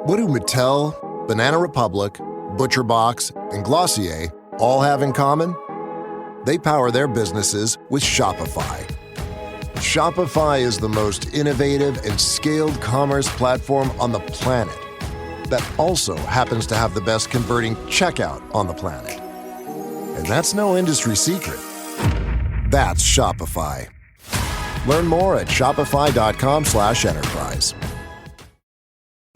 What do Mattel, Banana Republic, ButcherBox, and Glossier all have in common? They power their businesses with Shopify. Shopify is the most innovative and scaled commerce platform on the planet that also happens to have the best converting checkout on the planet. And that's no industry secret. That's Shopify. Learn more at shopify.com/enterprise.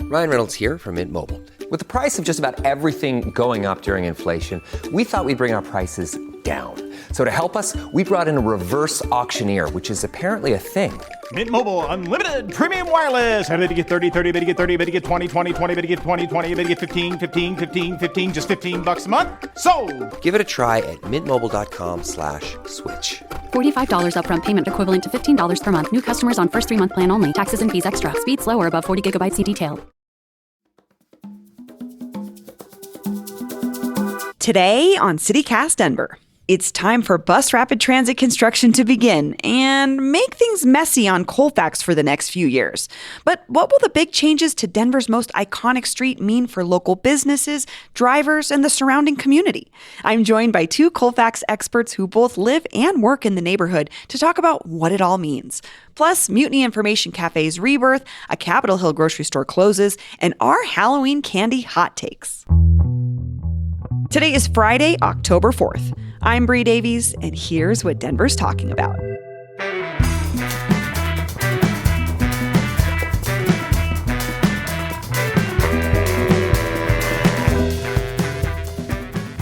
Ryan Reynolds here from Mint Mobile. With the price of just about everything going up during inflation, we thought we'd bring our prices down. So to help us, we brought in a reverse auctioneer, which is apparently a thing. Mint Mobile Unlimited Premium Wireless. How to get 30, 30, bit to get 30, bit to get 20, 20, 20, bit to get 20, 20, bit to get 15, 15, 15, 15, just $15 a month? Sold! Give it a try at mintmobile.com/switch. $45 upfront payment equivalent to $15 per month. New customers on first 3-month plan only. Taxes and fees extra. Speed slower above 40 gigabytes. See detail. Today on CityCast Denver, it's time for bus rapid transit construction to begin and make things messy on Colfax for the next few years. But what will the big changes to Denver's most iconic street mean for local businesses, drivers, and the surrounding community? I'm joined by two Colfax experts who both live and work in the neighborhood to talk about what it all means. Plus, Mutiny Information Cafe's rebirth, a Capitol Hill grocery store closes, and our Halloween candy hot takes. Today is Friday, October 4th. I'm Bree Davies, and here's what Denver's talking about.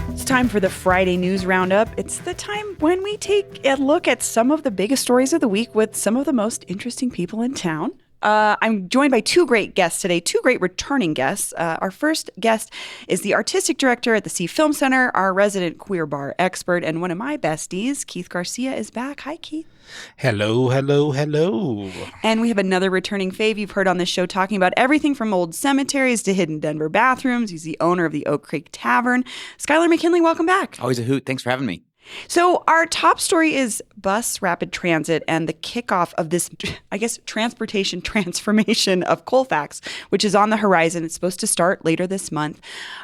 It's time for the Friday News Roundup. It's the time when we take a look at some of the biggest stories of the week with some of the most interesting people in town. I'm joined by two great guests today, two great returning guests. Our first guest is the artistic director at the C Film Center, our resident queer bar expert, and one of my besties, Keith Garcia, is back. Hi, Keith. Hello, hello, hello. And we have another returning fave you've heard on this show talking about everything from old cemeteries to hidden Denver bathrooms. He's the owner of the Oak Creek Tavern. Skylar McKinley, welcome back. Always a hoot. Thanks for having me. So our top story is bus rapid transit and the kickoff of this, I guess, transportation transformation of Colfax, which is on the horizon. It's supposed to start later this month.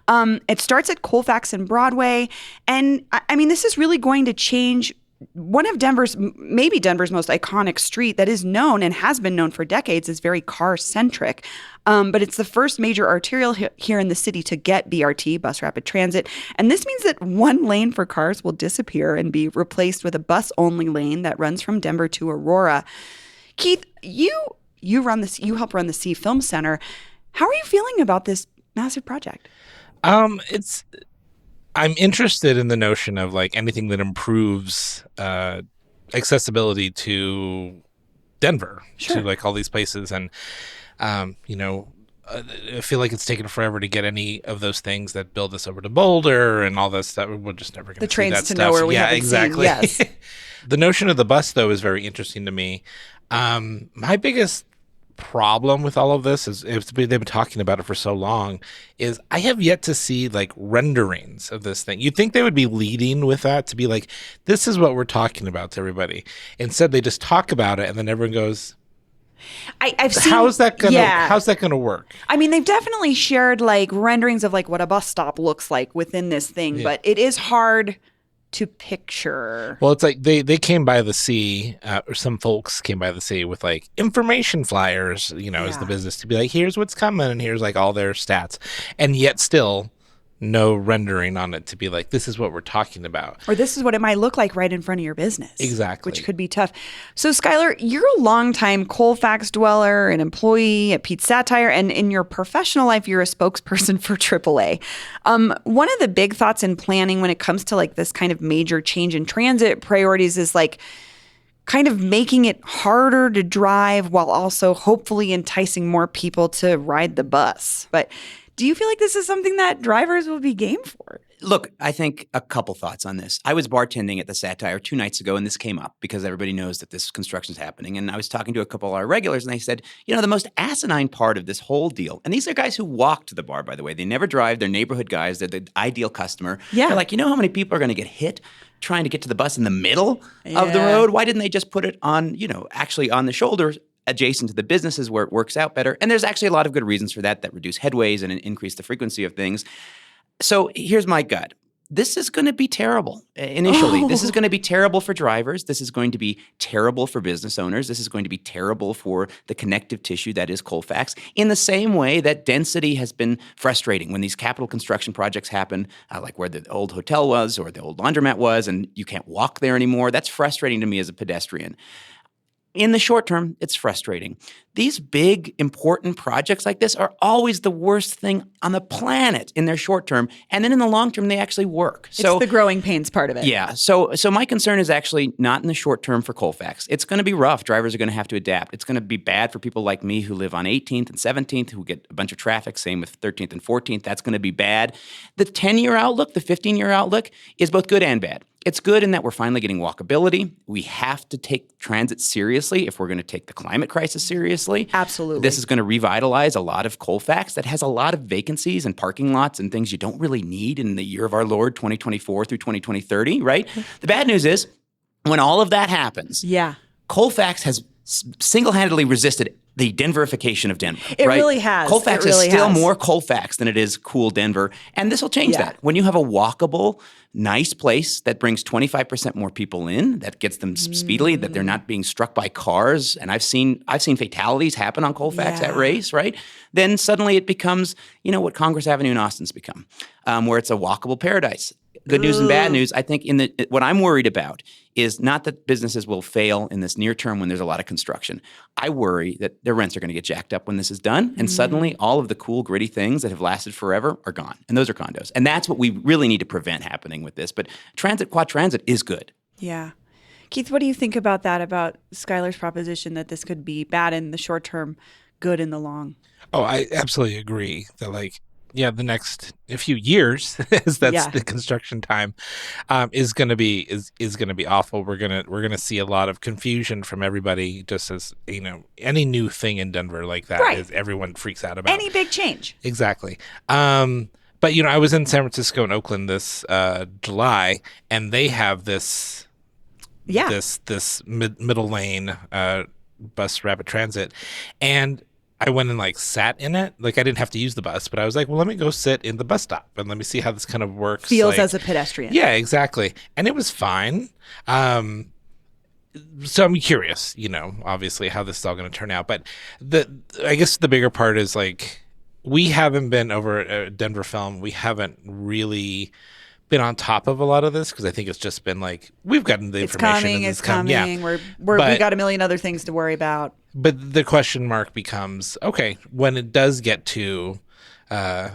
It starts at Colfax and Broadway. And I mean, this is really going to change one of maybe Denver's most iconic street that is known and has been known for decades is very car-centric. But it's the first major arterial here in the city to get BRT, bus rapid transit. And this means that one lane for cars will disappear and be replaced with a bus-only lane that runs from Denver to Aurora. Keith, you help run the C Film Center. How are you feeling about this massive project? I'm interested in the notion of like anything that improves accessibility to Denver, Sure. to like all these places. And, I feel like it's taken forever to get any of those things that build us over to Boulder and all this stuff. We're just never going to see that stuff. The trains to nowhere we haven't exactly. seen, yes. The notion of the bus, though, is very interesting to me. My biggest problem with all of this is they've been talking about it for so long is I have yet to see like renderings of this thing. You'd think they would be leading with that to be like, this is what we're talking about to everybody. Instead, they just talk about it and then everyone goes, I've seen, how's that gonna work? I mean, they've definitely shared like renderings of like what a bus stop looks like within this thing, but it is hard to picture. Well, it's like they came by the sea, or some folks came by the sea with like information flyers, as the business to be like, here's what's coming and here's like all their stats. And yet still no rendering on it to be like, this is what we're talking about. Or this is what it might look like right in front of your business. Exactly. Which could be tough. So, Skylar, you're a longtime Colfax dweller, an employee at Pete's Satire, and in your professional life, you're a spokesperson for AAA. One of the big thoughts in planning when it comes to like this kind of major change in transit priorities is like kind of making it harder to drive while also hopefully enticing more people to ride the bus. But do you feel like this is something that drivers will be game for? Look, I think a couple thoughts on this. I was bartending at the Satire 2 nights ago, and this came up because everybody knows that this construction is happening. And I was talking to a couple of our regulars, and they said, the most asinine part of this whole deal, and these are guys who walk to the bar, by the way. They never drive. They're neighborhood guys. They're the ideal customer. Yeah. They're like, how many people are going to get hit trying to get to the bus in the middle of the road? Why didn't they just put it on, actually on the shoulder adjacent to the businesses where it works out better. And there's actually a lot of good reasons for that reduce headways and increase the frequency of things. So here's my gut. This is going to be terrible initially. This is going to be terrible for drivers. This is going to be terrible for business owners. This is going to be terrible for the connective tissue that is Colfax, in the same way that density has been frustrating when these capital construction projects happen, like where the old hotel was or the old laundromat was, and you can't walk there anymore. That's frustrating to me as a pedestrian. In the short term, it's frustrating. These big, important projects like this are always the worst thing on the planet in their short term. And then in the long term, they actually work. It's the growing pains part of it. Yeah. So my concern is actually not in the short term for Colfax. It's going to be rough. Drivers are going to have to adapt. It's going to be bad for people like me who live on 18th and 17th, who get a bunch of traffic. Same with 13th and 14th. That's going to be bad. The 10-year outlook, the 15-year outlook is both good and bad. It's good in that we're finally getting walkability. We have to take transit seriously if we're going to take the climate crisis seriously. Absolutely. This is going to revitalize a lot of Colfax that has a lot of vacancies and parking lots and things you don't really need in the year of our Lord, 2024 through 2030, right? The bad news is when all of that happens, Colfax has single-handedly resisted the Denverification of Denver. It really has. Colfax is still more Colfax than it is cool Denver, and this will change that. When you have a walkable, nice place that brings 25% more people in, that gets them speedily, that they're not being struck by cars, and I've seen fatalities happen on Colfax at race, right? Then suddenly it becomes, what Congress Avenue in Austin's become, where it's a walkable paradise. Good news and bad news. I think what I'm worried about is not that businesses will fail in this near term when there's a lot of construction. I worry that their rents are going to get jacked up when this is done, and suddenly all of the cool, gritty things that have lasted forever are gone, and those are condos. And that's what we really need to prevent happening with this. But quad transit is good. Yeah. Keith, what do you think about that, about Skylar's proposition that this could be bad in the short term, good in the long? Oh, I absolutely agree that the next few years, as that's the construction time, is going to be awful. We're gonna see a lot of confusion from everybody. Just as any new thing in Denver like that is everyone freaks out about any big change. Exactly. But I was in San Francisco and Oakland this July, and they have this middle lane bus rapid transit, and I went and sat in it. I didn't have to use the bus, but I was like, well, let me go sit in the bus stop and let me see how this kind of works. Feels as a pedestrian. Yeah, exactly. And it was fine. So I'm curious, obviously how this is all going to turn out. But I guess the bigger part is we haven't been over at Denver Film. We haven't really been on top of a lot of this because I think it's just been we've gotten the information. It's coming. Yeah. We got a million other things to worry about. But the question mark becomes, okay, when it does get to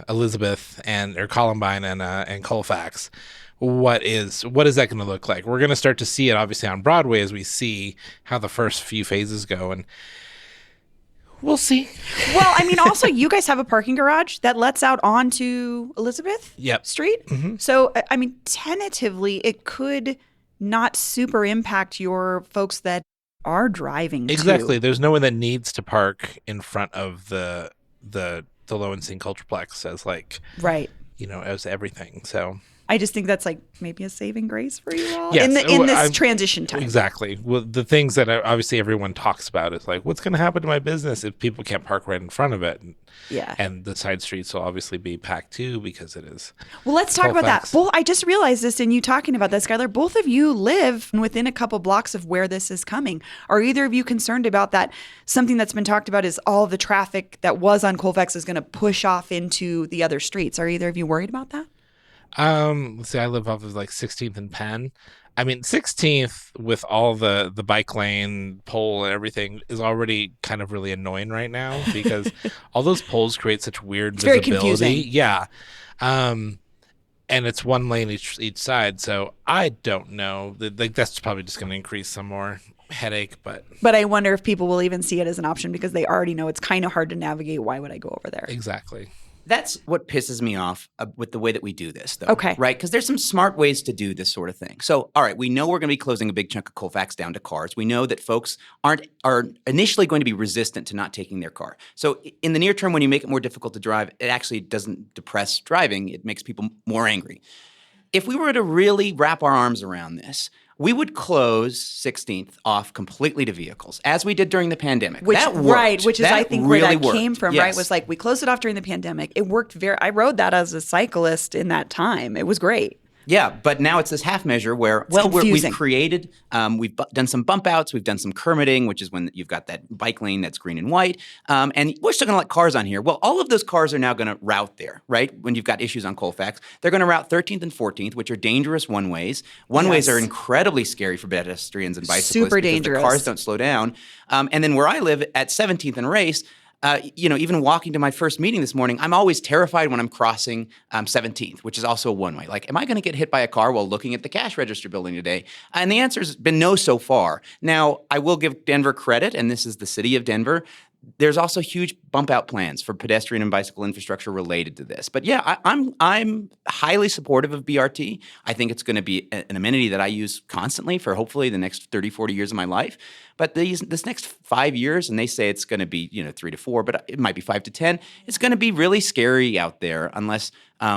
Elizabeth or Columbine and Colfax, what is that going to look like? We're going to start to see it obviously on Broadway as we see how the first few phases go, and we'll see. Well, also you guys have a parking garage that lets out onto Elizabeth Street. Mm-hmm. So, tentatively, it could not super impact your folks that are driving. Exactly. Too. There's no one that needs to park in front of the Lowenstein Cultureplex as as everything. So I just think that's maybe a saving grace for you all yes. in this transition time. Exactly. Well, the things that obviously everyone talks about is what's going to happen to my business if people can't park right in front of it? And the side streets will obviously be packed too because it is. Well, let's talk about that. Well, I just realized this in you talking about that, Skylar. Both of you live within a couple blocks of where this is coming. Are either of you concerned about that? Something that's been talked about is all the traffic that was on Colfax is going to push off into the other streets. Are either of you worried about that? Let's see, I live off of 16th and Penn. 16th with all the bike lane pole and everything is already kind of really annoying right now because all those poles create such weird visibility. Very confusing. Yeah. And it's one lane each side. So I don't know. That's probably just going to increase some more headache, but I wonder if people will even see it as an option because they already know it's kind of hard to navigate. Why would I go over there? Exactly. That's what pisses me off with the way that we do this, though. Okay. Right? Because there's some smart ways to do this sort of thing. So, all right, we know we're going to be closing a big chunk of Colfax down to cars. We know that folks are initially going to be resistant to not taking their car. So in the near term, when you make it more difficult to drive, it actually doesn't depress driving. It makes people more angry. If we were to really wrap our arms around this, we would close 16th off completely to vehicles, as we did during the pandemic. Which, that worked. right, which is, that I think, really where that worked. came from, Yes. right? Was like, we closed it off during the pandemic. It worked I rode that as a cyclist in that time. It was great. Yeah, but now it's this half measure where, we've confusing. created, we've done some bump outs, we've done some kermitting, which is when you've got that bike lane that's green and white, and we're still going to let cars on here. Well, all of those cars are now going to route there, right? When you've got issues on Colfax, they're going to route 13th and 14th, which are dangerous one-ways. One-ways Yes. are incredibly scary for pedestrians and bicyclists Super because dangerous. the cars don't slow down. And then where I live at 17th and Race, even walking to my first meeting this morning, I'm always terrified when I'm crossing 17th, which is also a one-way. Like, am I going to get hit by a car while looking at the cash register building today? And the answer's been no so far. Now, I will give Denver credit, and this is the city of Denver. There's also huge bump out plans for pedestrian and bicycle infrastructure related to this. But yeah, I'm highly supportive of BRT. I think it's going to be an amenity that I use constantly for hopefully the next 30, 40 years of my life. But this next 5 years, and they say it's going to be 3 to 4, but it might be 5 to 10. It's going to be really scary out there unless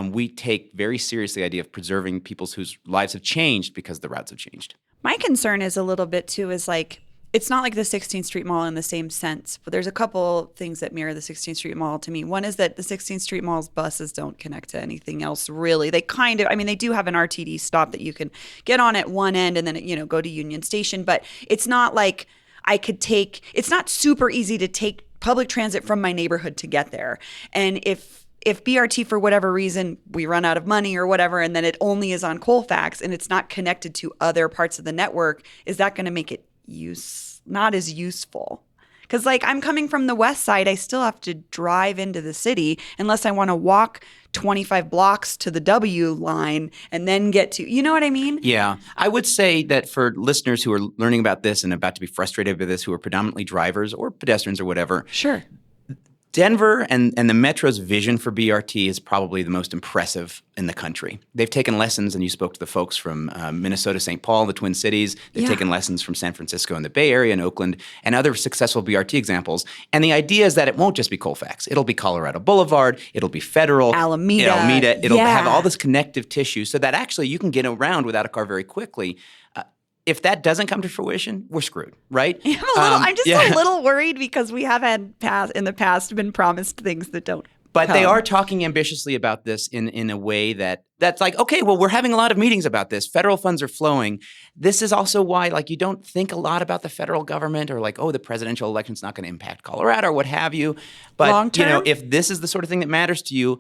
we take very seriously the idea of preserving people whose lives have changed because the routes have changed. My concern is a little bit too, is like, it's not like the 16th Street Mall in the same sense, but there's a couple things that mirror the 16th Street Mall to me. One is that the 16th Street Mall's buses don't connect to anything else, really. They they do have an RTD stop that you can get on at one end and then, go to Union Station, but it's not like it's not super easy to take public transit from my neighborhood to get there. And if BRT, for whatever reason, we run out of money or whatever, and then it only is on Colfax and it's not connected to other parts of the network, is that going to make it not as useful? Because I'm coming from the west side, I still have to drive into the city unless I want to walk 25 blocks to the W line and then get to, you know what I mean? Yeah. I would say that for listeners who are learning about this and about to be frustrated with this, who are predominantly drivers or pedestrians or whatever. Sure. Denver and the Metro's vision for BRT is probably the most impressive in the country. They've taken lessons, and you spoke to the folks from Minnesota, St. Paul, the Twin Cities. They've taken lessons from San Francisco and the Bay Area and Oakland and other successful BRT examples. And the idea is that it won't just be Colfax. It'll be Colorado Boulevard. It'll be Federal. Alameda. It'll have all this connective tissue so that actually you can get around without a car very quickly. If that doesn't come to fruition, we're screwed, right? I'm just a little worried because we have in the past been promised things that don't. But they are talking ambitiously about this in a way that's like, okay, well, we're having a lot of meetings about this. Federal funds are flowing. This is also why, you don't think a lot about the federal government or the presidential election's not going to impact Colorado or what have you. But, long-term? If this is the sort of thing that matters to you,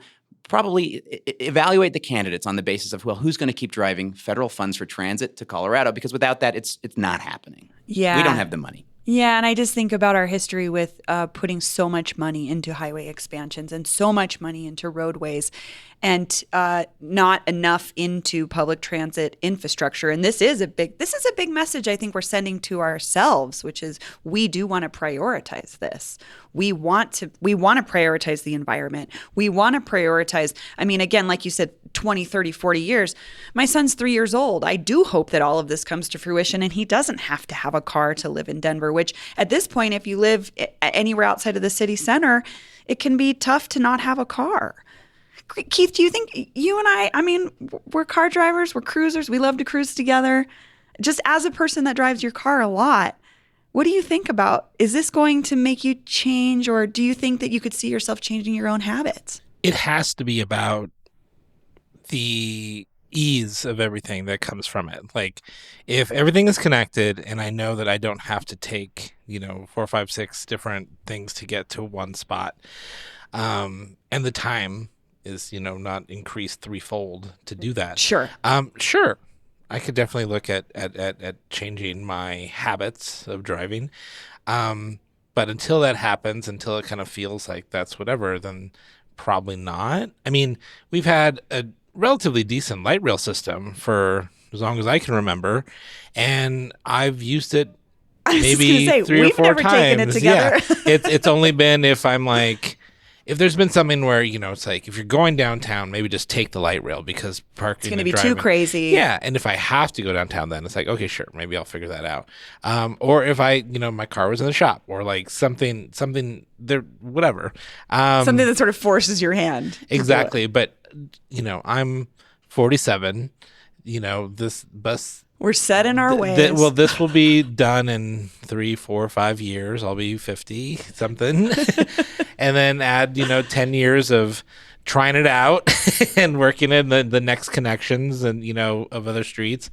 probably evaluate the candidates on the basis of, who's going to keep driving federal funds for transit to Colorado? Because without that, it's not happening. Yeah. We don't have the money. Yeah, and I just think about our history with putting so much money into highway expansions and so much money into roadways and not enough into public transit infrastructure. And this is a big message I think we're sending to ourselves, which is we do want to prioritize this. We want to prioritize the environment. We want to prioritize, again, like you said, 20, 30, 40 years. My son's 3 years old. I do hope that all of this comes to fruition and he doesn't have to have a car to live in Denver, which at this point, if you live anywhere outside of the city center, it can be tough to not have a car. Keith, do you think you and I we're car drivers, we're cruisers, we love to cruise together. Just as a person that drives your car a lot, what do you think about, is this going to make you change, or do you think that you could see yourself changing your own habits? It has to be about the ease of everything that comes from it. If everything is connected and I know that I don't have to take, 4, 5, 6 different things to get to one spot, and the time is, not increased threefold to do that. Sure. Sure. I could definitely look at changing my habits of driving. But until that happens, until it kind of feels like that's whatever, then probably not. We've had a relatively decent light rail system for as long as I can remember, and I've used it maybe 3 or 4 times. Taken it together. Yeah. It's only been if I'm if there's been something where, it's if you're going downtown, maybe just take the light rail because parking it's going to be too crazy. Yeah. And if I have to go downtown, then it's okay, sure, maybe I'll figure that out. Or if my car was in the shop or something there, whatever. Something that sort of forces your hand. Exactly. But, I'm 47, this bus We're set in our ways. Well, this will be done in 3, 4, 5 years. I'll be 50 something, and then add 10 years of trying it out and working in the next connections and of other streets.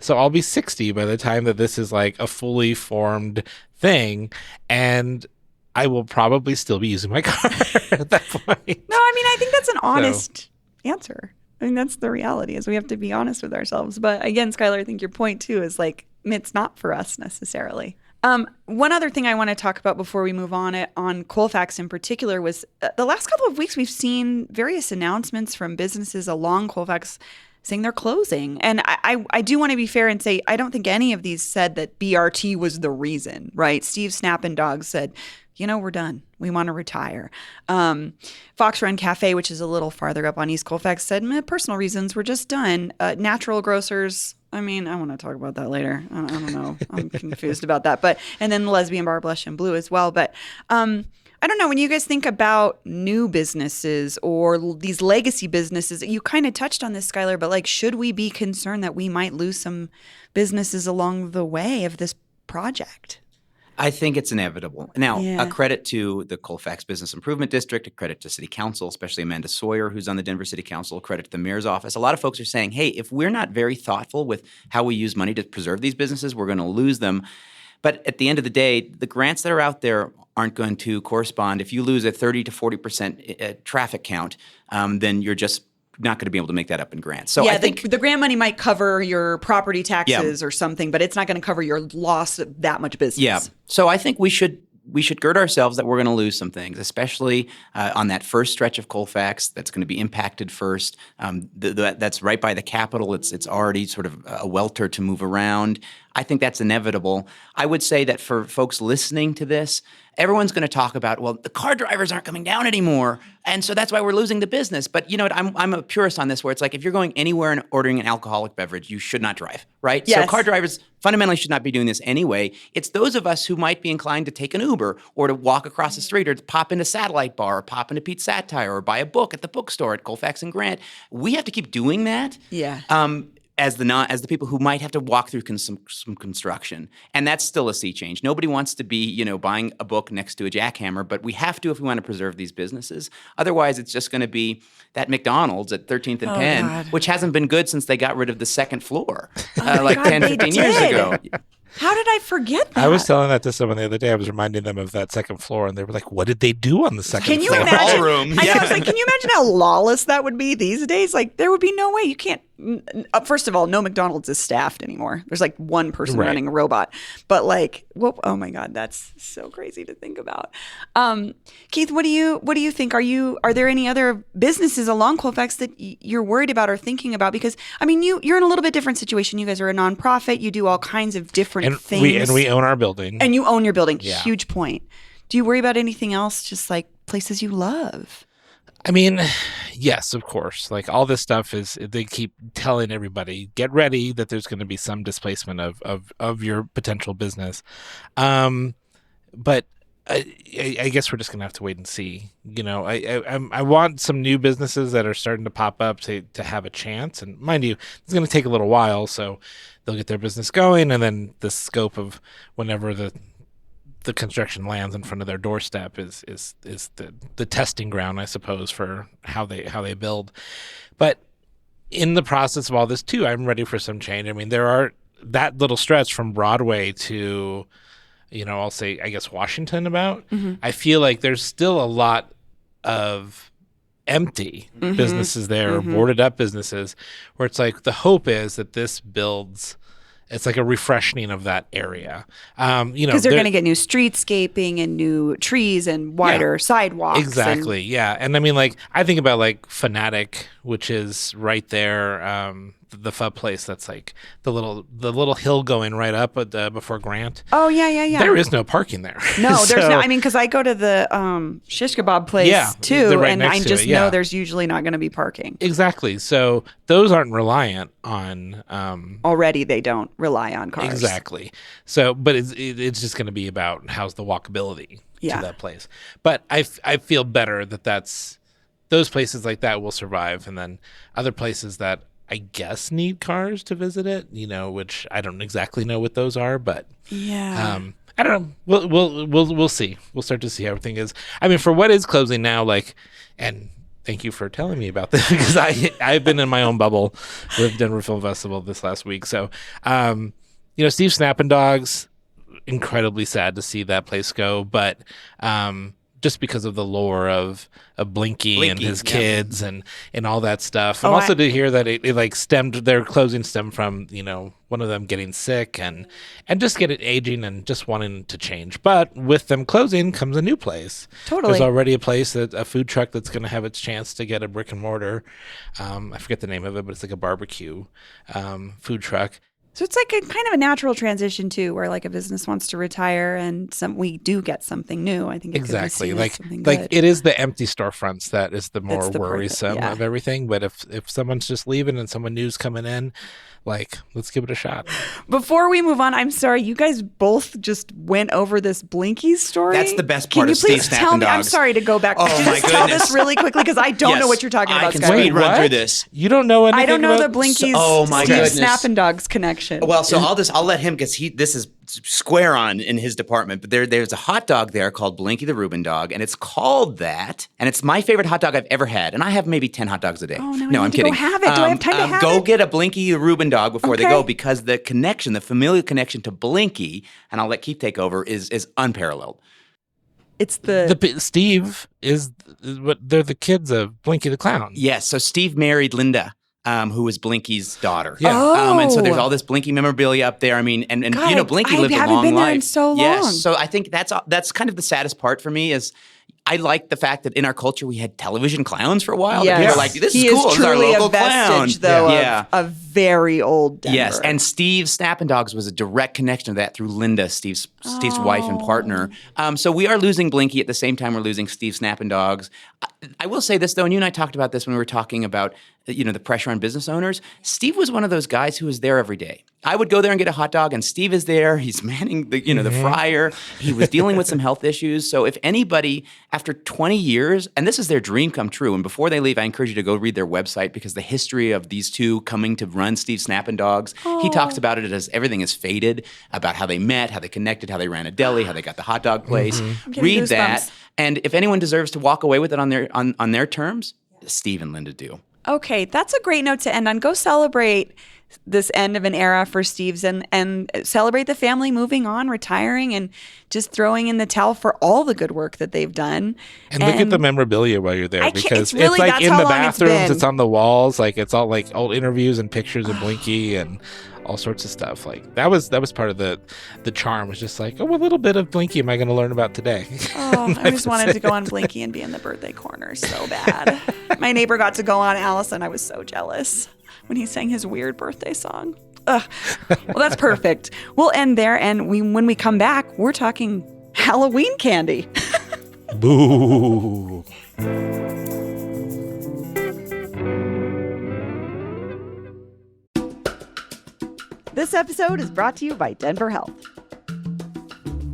So I'll be 60 by the time that this is like a fully formed thing, and I will probably still be using my car at that point. No, I mean, I think that's an honest answer. I mean, that's the reality, is we have to be honest with ourselves. But again, Skylar, I think your point too is like, it's not for us necessarily. One other thing I want to talk about before we move on Colfax in particular was the last couple of weeks we've seen various announcements from businesses along Colfax saying they're closing. And I do want to be fair and say I don't think any of these said that BRT was the reason, right? Steve Snap and Dog said, we're done. We want to retire. Fox Run Cafe, which is a little farther up on East Colfax, said, personal reasons, we're just done. Natural Grocers, I want to talk about that later. I don't know. I'm confused about that. And then Lesbian Bar, Blush and Blue as well. But I don't know. When you guys think about new businesses or these legacy businesses, you kind of touched on this, Skylar, but should we be concerned that we might lose some businesses along the way of this project? I think it's inevitable. Now, Yeah. a credit to the Colfax Business Improvement District, a credit to City Council, especially Amanda Sawyer, who's on the Denver City Council, a credit to the mayor's office. A lot of folks are saying, hey, if we're not very thoughtful with how we use money to preserve these businesses, we're going to lose them. But at the end of the day, the grants that are out there aren't going to correspond. If you lose a 30 to 40% traffic count, then you're just not going to be able to make that up in grants. So I think the grant money might cover your property taxes or something, but it's not going to cover your loss of that much business. Yeah. So I think we should gird ourselves that we're going to lose some things, especially on that first stretch of Colfax that's going to be impacted first. That's right by the Capitol. It's already sort of a welter to move around. I think that's inevitable. I would say that for folks listening to this, everyone's going to talk about, well, the car drivers aren't coming down anymore, and so that's why we're losing the business. But you know what? I'm a purist on this, where it's like if you're going anywhere and ordering an alcoholic beverage, you should not drive, right? Yes. So car drivers fundamentally should not be doing this anyway. It's those of us who might be inclined to take an Uber or to walk across the street or to pop into Satellite Bar or pop into Pete's Satire or buy a book at the bookstore at Colfax and Grant. We have to keep doing that. Yeah. As the people who might have to walk through some construction. And that's still a sea change. Nobody wants to be, buying a book next to a jackhammer, but we have to if we want to preserve these businesses. Otherwise, it's just going to be that McDonald's at 13th and Penn, God. which hasn't been good since they got rid of the second floor, God, 10, they 15 years did. ago. How did I forget that? I was telling that to someone the other day. I was reminding them of that second floor, and they were like, what did they do on the second Can you floor? imagine? Ballroom. I know, I was like, can you imagine how lawless that would be these days? Like, there would be no way. You can't. First of all, no McDonald's is staffed anymore. There's like one person Right. running a robot. But oh my God, that's so crazy to think about. Keith, what do you think? Are there any other businesses along Colfax that you're worried about or thinking about? Because you're in a little bit different situation. You guys are a nonprofit. You do all kinds of different things. We own our building. And you own your building. Yeah. Huge point. Do you worry about anything else? Just like places you love? Yes, of course. Like all this stuff they keep telling everybody, get ready that there's going to be some displacement of your potential business. But I guess we're just going to have to wait and see. I want some new businesses that are starting to pop up to have a chance. And mind you, it's going to take a little while, so they'll get their business going, and then the scope of whenever the construction lands in front of their doorstep is the testing ground, I suppose, for how they build. But in the process of all this too, I'm ready for some change. There are that little stretch from Broadway to, I'll say, I guess Washington about. Mm-hmm. I feel like there's still a lot of empty businesses there, or boarded up businesses, where it's like the hope is that this builds. It's like a refreshing of that area. Because they're going to get new streetscaping and new trees and wider sidewalks. Exactly, yeah. And I think about Fanatic, which is right there, the pub place that's like the little hill going right up before Grant. Oh, yeah. There is no parking there. No, there's no. Because I go to the shish kebab place too, they're right and next I to just it, yeah. know there's usually not going to be parking. Exactly. So those aren't reliant on. Already, they don't rely on cars. Exactly. So, but it's just going to be about how's the walkability to that place. But I feel better that's those places like that will survive, and then other places that I guess, need cars to visit it, which I don't exactly know what those are, but Yeah. I don't know. We'll see. We'll start to see how everything is. I mean, for what is closing now, and thank you for telling me about this because I've been in my own bubble with Denver Film Festival this last week. So, Steve Snappin' Dogs, incredibly sad to see that place go, but just because of the lore of Blinky and his kids and all that stuff. And also to hear that their closing stemmed from, one of them getting sick and just get it aging and just wanting to change. But with them closing comes a new place. Totally. There's already a food truck that's going to have its chance to get a brick and mortar. I forget the name of it, but it's like a barbecue food truck. So it's like a kind of a natural transition too, where like a business wants to retire and we do get something new. I think it exactly could be like good. it is the empty storefronts that is the more the worrisome of everything. But if someone's just leaving and someone new's coming in, let's give it a shot. Before we move on, I'm sorry, you guys both just went over this Blinky story. That's the best part of Steve Can you please tell me? I'm sorry to go back. Oh, Could you my just tell goodness. this really quickly because I don't know what you're talking about. I can Scott. speed run through this. You don't know anything I don't know about the Blinky's my Steve goodness. Snappin' Dogs connection. Well, so I'll let him because this is square on in his department. But there's a hot dog there called Blinky the Reuben dog, and it's called that. And it's my favorite hot dog I've ever had. And I have maybe 10 hot dogs a day. Oh, no, no, I I'm need to kidding. go have it. Do I have time to have Go it? get a Blinky the Reuben dog before they Okay. go because the connection, the familial connection to Blinky, and I'll let Keith take over, is unparalleled. It's the Steve is what they're the kids of Blinky the Clown. Yes. So Steve married Linda. Who was Blinky's daughter. Yeah. And so there's all this Blinky memorabilia up there. I mean, and God, Blinky I lived a haven't long been there life. in so long. Yes. So I think that's kind of the saddest part for me is I like the fact that in our culture we had television clowns for a while. Yes. That people were like, this He is cool. This is our truly local a vestige, clown. though, Yeah. of a very old Denver. Yes, and Steve Snappin' Dogs was a direct connection to that through Linda, Steve's wife and partner. So we are losing Blinky at the same time we're losing Steve Snappin' Dogs. I will say this, though, and you and I talked about this when we were talking about the pressure on business owners. Steve was one of those guys who was there every day. I would go there and get a hot dog, and Steve is there. He's manning the the fryer. He was dealing with some health issues. So if anybody, after 20 years, and this is their dream come true, and before they leave, I encourage you to go read their website because the history of these two coming to run Steve Snappin' Dogs, he talks about it as everything is faded, about how they met, how they connected, how they ran a deli, how they got the hot dog place. getting Read goosebumps. that, and if anyone deserves to walk away with it on their terms, Steve and Linda do. Okay, that's a great note to end on. Go celebrate this end of an era for Steve's and celebrate the family moving on, retiring, and just throwing in the towel for all the good work that they've done. And look at the memorabilia while you're there I can't- because it's really- like that's in how the long it's bathrooms, been. it's on the walls, it's all like old interviews and pictures of Blinky and all sorts of stuff. Like that was part of the charm, was just like, a little bit of Blinky am I going to learn about today? Oh, I just wanted to go on Blinky and be in the birthday corner so bad. My neighbor got to go on Allison. I was so jealous when he sang his weird birthday song. Ugh. Well, that's perfect. We'll end there, and when we come back, we're talking Halloween candy. Boo. This episode is brought to you by Denver Health.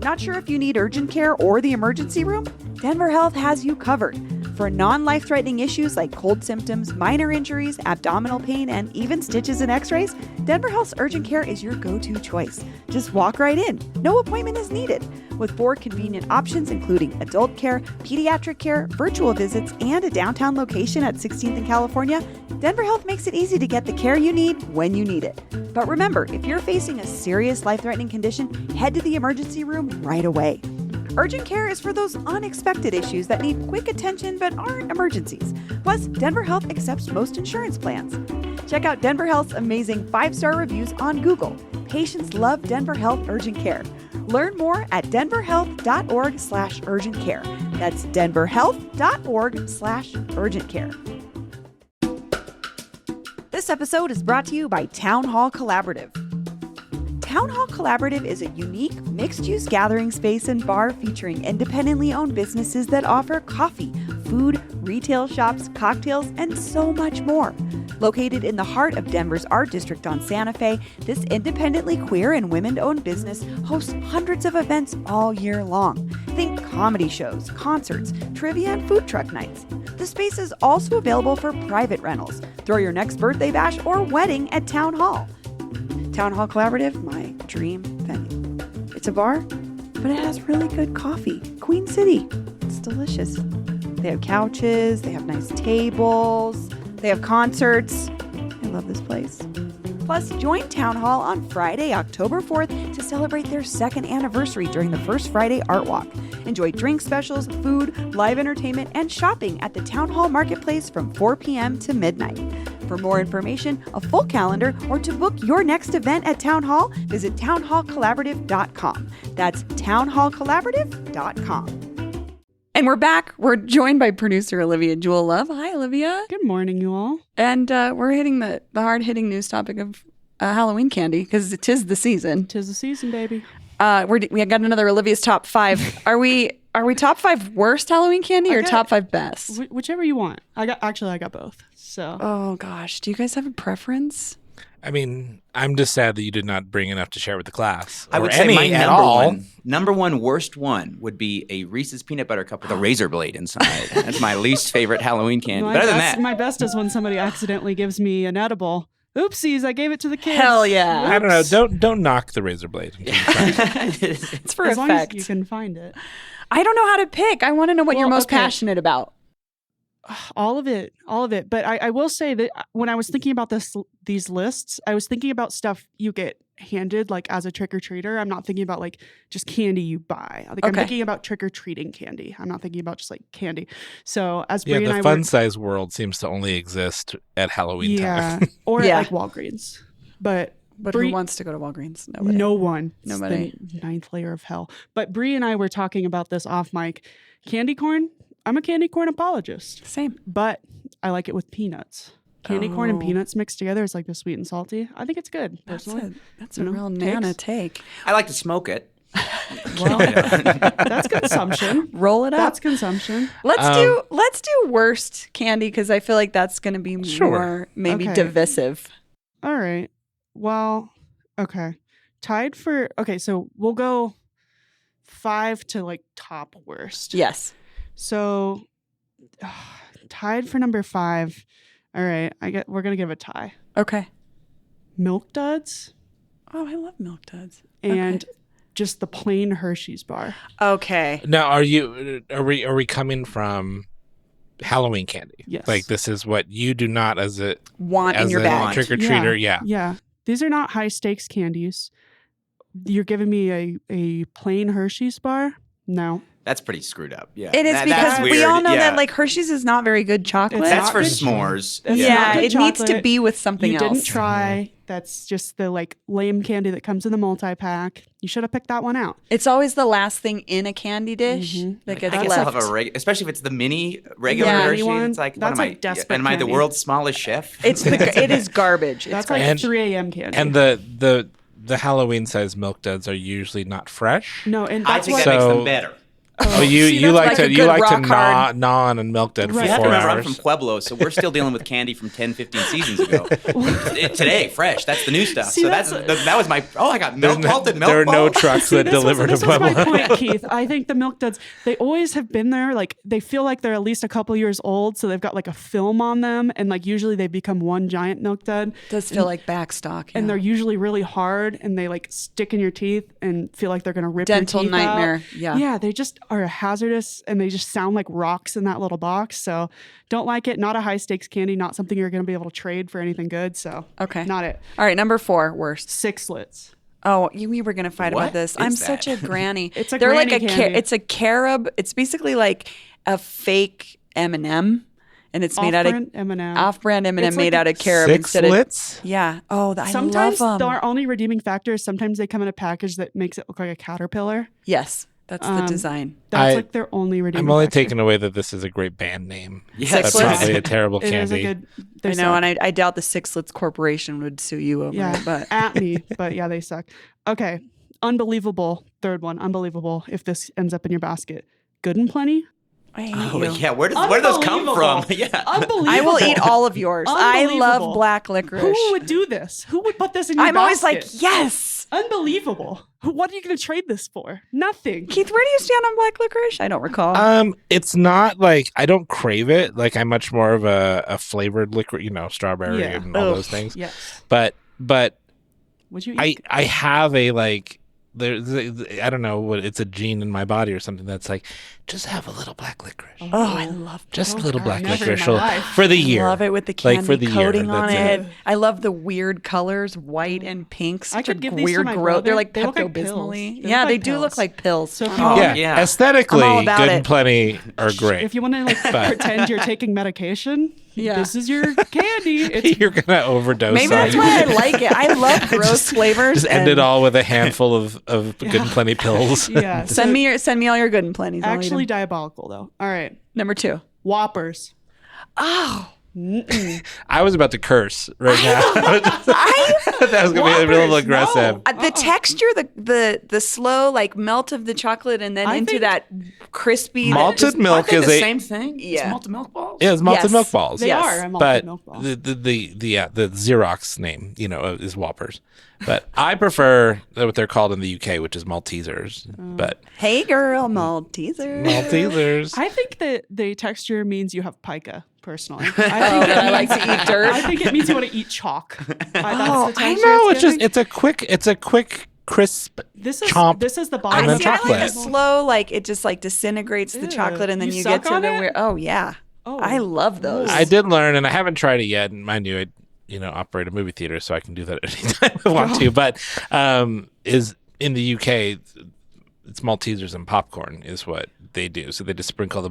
Not sure if you need urgent care or the emergency room? Denver Health has you covered. For non-life-threatening issues like cold symptoms, minor injuries, abdominal pain, and even stitches and x-rays, Denver Health's urgent care is your go-to choice. Just walk right in. No appointment is needed. With 4 convenient options including adult care, pediatric care, virtual visits, and a downtown location at 16th and California, Denver Health makes it easy to get the care you need when you need it. But remember, if you're facing a serious life-threatening condition, head to the emergency room right away. Urgent care is for those unexpected issues that need quick attention but aren't emergencies. Plus, Denver Health accepts most insurance plans. Check out Denver Health's amazing 5-star reviews on Google. Patients love Denver Health Urgent Care. Learn more at denverhealth.org/urgent care. That's denverhealth.org/urgent care. This episode is brought to you by Town Hall Collaborative. Town Hall Collaborative is a unique, mixed-use gathering space and bar featuring independently owned businesses that offer coffee, food, retail shops, cocktails, and so much more. Located in the heart of Denver's Art District on Santa Fe, this independently queer and women-owned business hosts hundreds of events all year long. Think comedy shows, concerts, trivia, and food truck nights. The space is also available for private rentals. Throw your next birthday bash or wedding at Town Hall. Town Hall Collaborative, my dream venue. It's a bar, but it has really good coffee. Queen City. It's delicious. They have couches, they have nice tables, they have concerts. I love this place. Plus, join Town Hall on Friday, October 4th to celebrate their second anniversary during the First Friday Art Walk. Enjoy drink specials, food, live entertainment, and shopping at the Town Hall Marketplace from 4 p.m. to midnight. For more information, a full calendar, or to book your next event at Town Hall, visit townhallcollaborative.com. That's townhallcollaborative.com. And we're back. We're joined by producer Olivia Jewel Love. Hi, Olivia. Good morning, you all. And we're hitting the hard-hitting news topic of Halloween candy because it is the season. 'Tis the season, baby. We got another Olivia's top 5. Are we top 5 worst Halloween candy or top 5 best? Whichever you want. I got both. So. Oh gosh, do you guys have a preference? I mean, I'm just sad that you did not bring enough to share with the class. I would say my number one worst one would be a Reese's peanut butter cup with a razor blade inside. That's my least favorite Halloween candy. But other than that, my best is when somebody accidentally gives me an edible. Oopsies, I gave it to the kids. Hell yeah. I don't know. Don't knock the razor blade. It's for as effect. long as you can find it. I don't know how to pick. I want to know what you're most passionate about. All of it. But I will say that when I was thinking about these lists, I was thinking about stuff you get handed like as a trick-or-treater. I'm not thinking about like just candy you buy. I'm thinking about trick-or-treating candy. I'm not thinking about just like candy. So as Brie and I the fun size world seems to only exist at Halloween time. Or at like Walgreens. But who wants to go to Walgreens? Nobody. No one. Nobody. It's the 9th layer of hell. But Brie and I were talking about this off mic. Candy corn. I'm a candy corn apologist. Same. But I like it with peanuts. Candy corn and peanuts mixed together is like the sweet and salty. I think it's good, personally. That's a real Nana take. I like to smoke it. Well, that's consumption. Roll it up. That's consumption. Let's do worst candy because I feel like that's going to be more maybe divisive. All right. Well, okay. So we'll go 5 to like top worst. Yes. So tied for number 5. All right. We're going to give a tie. Okay. Milk Duds. Oh, I love Milk Duds. And just the plain Hershey's bar. Okay. Now, are we coming from Halloween candy? Yes. Like this is what you do not as a your bag. Trick or treater. Yeah. These are not high stakes candies. You're giving me a plain Hershey's bar? No. That's pretty screwed up. Yeah. It is because we all know that like Hershey's is not very good chocolate. That's for s'mores. It needs to be with something else. You didn't try. That's just the like lame candy that comes in the multi-pack. You should have picked that one out. It's always the last thing in a candy dish that gets left. I'll have especially if it's the mini regular Hershey. It's like, that's like desperate am I the world's smallest chef? It is garbage. That's like 3 a.m. candy. And the Halloween size Milk Duds are usually not fresh. No, and I think that makes them better. Oh, you like to gnaw on a Milk Dud for 4 hours. You have to remember, I'm from Pueblo, so we're still dealing with candy from 10, 15 seasons ago. Today, fresh. That's the new stuff. So that was my. Oh, I got malted milk. There are no trucks that deliver to Pueblo. This was my point, Keith. I think the Milk Duds, they always have been there. Like they feel like they're at least a couple years old, so they've got like a film on them, and like usually they become one giant Milk Dud. It does feel like backstock, and they're usually really hard, and they like stick in your teeth and feel like they're gonna rip your teeth dental nightmare. Out. Yeah, they just are hazardous and they just sound like rocks in that little box. So don't like it. Not a high stakes candy, not something you're going to be able to trade for anything good. So not it. All right, number 4, worst. 6-lits. Oh, we were going to fight about this. I'm such a granny. It's a granny candy. It's a carob. It's basically like a fake M&M. And it's made out of off-brand M&M made out of carob instead of Six-lits? Yeah. Oh, I sometimes love them. Our only redeeming factor is sometimes they come in a package that makes it look like a caterpillar. Yes. That's the design. That's like their only redeeming I'm only factor. taking away that this is a great band name. Yeah, That's Sixlets. probably a terrible It is a candy. good. I They know, suck. and I doubt the Sixlets Corporation would sue you over Yeah, it, but at me, but yeah, they suck. Okay, unbelievable. Third one, unbelievable. If this ends up in your basket, Good and Plenty. I hate Oh you. yeah, where do those come from? Unbelievable. Yeah. Unbelievable. I will eat all of yours. I love Unbelievable. black licorice. Who would do this? Who would put this in your I'm always like, basket? yes. Unbelievable. What are you going to trade this for? Nothing. Keith, where do you stand on black licorice? I don't recall. It's not like I don't crave it. Like I'm much more of a flavored liquor, strawberry Yeah. and all those things. Yes. But Would you eat? I have a like I don't know what it's a gene in my body or something that's like just have a little black licorice. Oh, I love Just a little black never in licorice my will- life. for the year. Love it with the candy Like for the coating year. on That's it. I love the weird colors, white and pink. Such could a give these to weird my growth. brother. They're like They look like Pepto-Bismol-y. pills. They Yeah, look they like do look pills. like pills. So if you Oh. want- Yeah, yeah. aesthetically, I'm all about Good it. and Plenty are great. If you want to But- pretend you're taking medication, Yeah. this is your candy. It's You're gonna overdose. Maybe on that's it. why I like it. I love gross flavors. Just end and it all with a handful of Good and Plenty pills. yeah. Send me all your good and plenties. I'll eat Actually 'em. diabolical though. All right, Number 2. Whoppers. Oh, I was about to curse right now. That was gonna be a little Whoppers, aggressive. no. the texture, the slow like melt of the chocolate, and then I into think- that crispy Malted milk Aren't they is the a same thing. Yeah. It's malted milk balls. yeah, it's malted Yes. milk balls. They Yes. are. I'm But milk balls. the Xerox name, is Whoppers. But I prefer what they're called in the UK, which is Maltesers. But Hey girl, Malteser. Maltesers. I think that the texture means you have pica. Personally, Oh, that I like to eat dirt. I think it means you want to eat chalk. That's Oh, the I texture no, it's giving. just it's a quick crisp. This is chomp this is the and bottom then of See, I like chocolate. the slow, like it just like disintegrates the Ew. chocolate, and then You you suck get to on the it? weird. Oh yeah, Oh. I love those. I did learn, and I haven't tried it yet. And mind you, I operate a movie theater, so I can do that anytime I want to. But is in the UK, it's Maltesers and popcorn is what they do. So they just sprinkle the